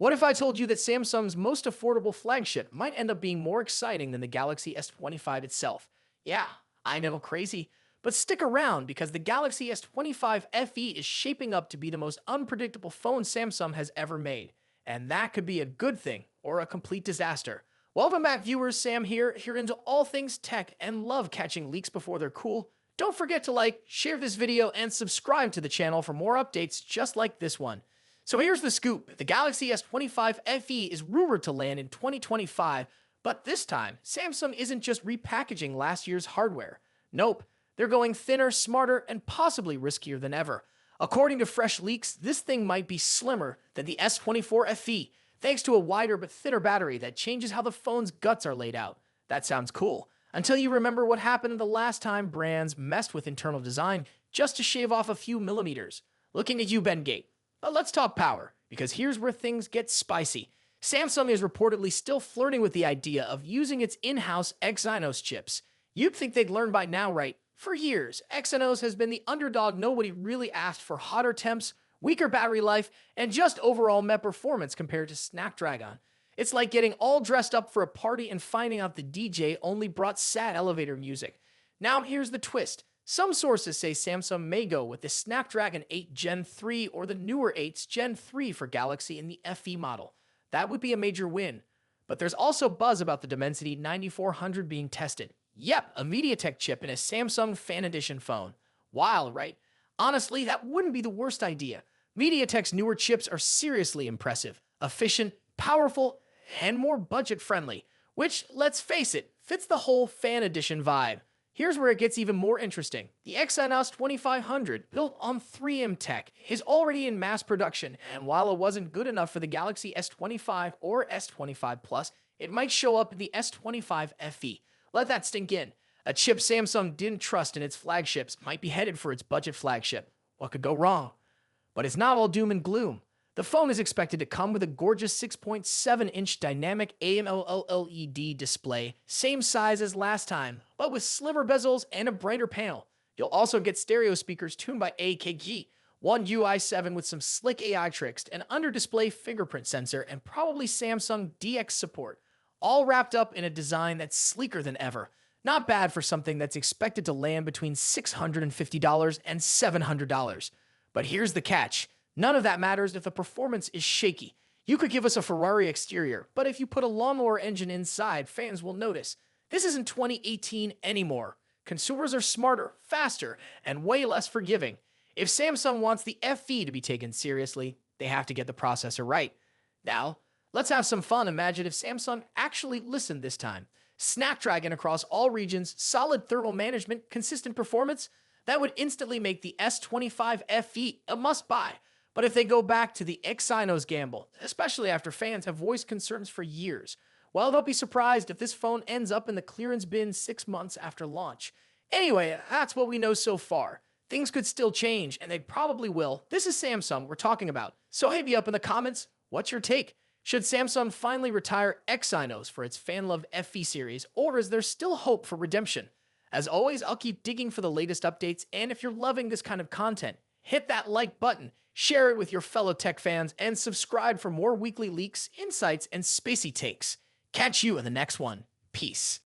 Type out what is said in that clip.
What if I told you that Samsung's most affordable flagship might end up being more exciting than the Galaxy S25 itself? Yeah, I know, crazy. But stick around because the Galaxy S25 FE is shaping up to be the most unpredictable phone Samsung has ever made. And that could be a good thing or a complete disaster. Welcome back, viewers. Sam here into all things tech and love catching leaks before they're cool. Don't forget to like, share this video, and subscribe to the channel for more updates just like this one. So here's the scoop. The Galaxy S25 FE is rumored to land in 2025, but this time, Samsung isn't just repackaging last year's hardware. Nope, they're going thinner, smarter, and possibly riskier than ever. According to fresh leaks, this thing might be slimmer than the S24 FE, thanks to a wider but thinner battery that changes how the phone's guts are laid out. That sounds cool. Until you remember what happened the last time brands messed with internal design just to shave off a few millimeters. Looking at you, Ben Gate. But let's talk power, because here's where things get spicy. Samsung is reportedly still flirting with the idea of using its in-house Exynos chips. You'd think they'd learn by now, right? For years, Exynos has been the underdog nobody really asked for hotter temps, weaker battery life, and just overall Met performance compared to Snapdragon. It's like getting all dressed up for a party and finding out the DJ only brought sad elevator music. Now here's the twist. Some sources say Samsung may go with the Snapdragon 8 Gen 3 or the newer 8's Gen 3 for Galaxy in the FE model. That would be a major win. But there's also buzz about the Dimensity 9400 being tested. Yep, a MediaTek chip in a Samsung Fan Edition phone. Wild, right? Honestly, that wouldn't be the worst idea. MediaTek's newer chips are seriously impressive, efficient, powerful, and more budget-friendly, which, let's face it, fits the whole Fan Edition vibe. Here's where it gets even more interesting. The Exynos 2500, built on 3M tech, is already in mass production, and while it wasn't good enough for the Galaxy S25 or S25 Plus, it might show up in the S25 FE. Let that sink in. A chip Samsung didn't trust in its flagships might be headed for its budget flagship. What could go wrong? But it's not all doom and gloom. The phone is expected to come with a gorgeous 6.7-inch dynamic AMOLED display, same size as last time, but with slimmer bezels and a brighter panel. You'll also get stereo speakers tuned by AKG, one UI 7 with some slick AI tricks, an under-display fingerprint sensor, and probably Samsung DeX support, all wrapped up in a design that's sleeker than ever. Not bad for something that's expected to land between $650 and $700. But here's the catch. None of that matters if the performance is shaky. You could give us a Ferrari exterior, but if you put a lawnmower engine inside, fans will notice. This isn't 2018 anymore. Consumers are smarter, faster, and way less forgiving. If Samsung wants the FE to be taken seriously, they have to get the processor right. Now, let's have some fun. Imagine if Samsung actually listened this time. Snapdragon across all regions, solid thermal management, consistent performance. That would instantly make the S25 FE a must-buy. But if they go back to the Exynos gamble, especially after fans have voiced concerns for years, well, they'll be surprised if this phone ends up in the clearance bin 6 months after launch. Anyway, that's what we know so far. Things could still change, and they probably will. This is Samsung we're talking about. So hit me up in the comments. What's your take? Should Samsung finally retire Exynos for its fan-loved FE series, or is there still hope for redemption? As always, I'll keep digging for the latest updates, and if you're loving this kind of content, hit that like button, share it with your fellow tech fans, and subscribe for more weekly leaks, insights, and spacey takes. Catch you in the next one. Peace.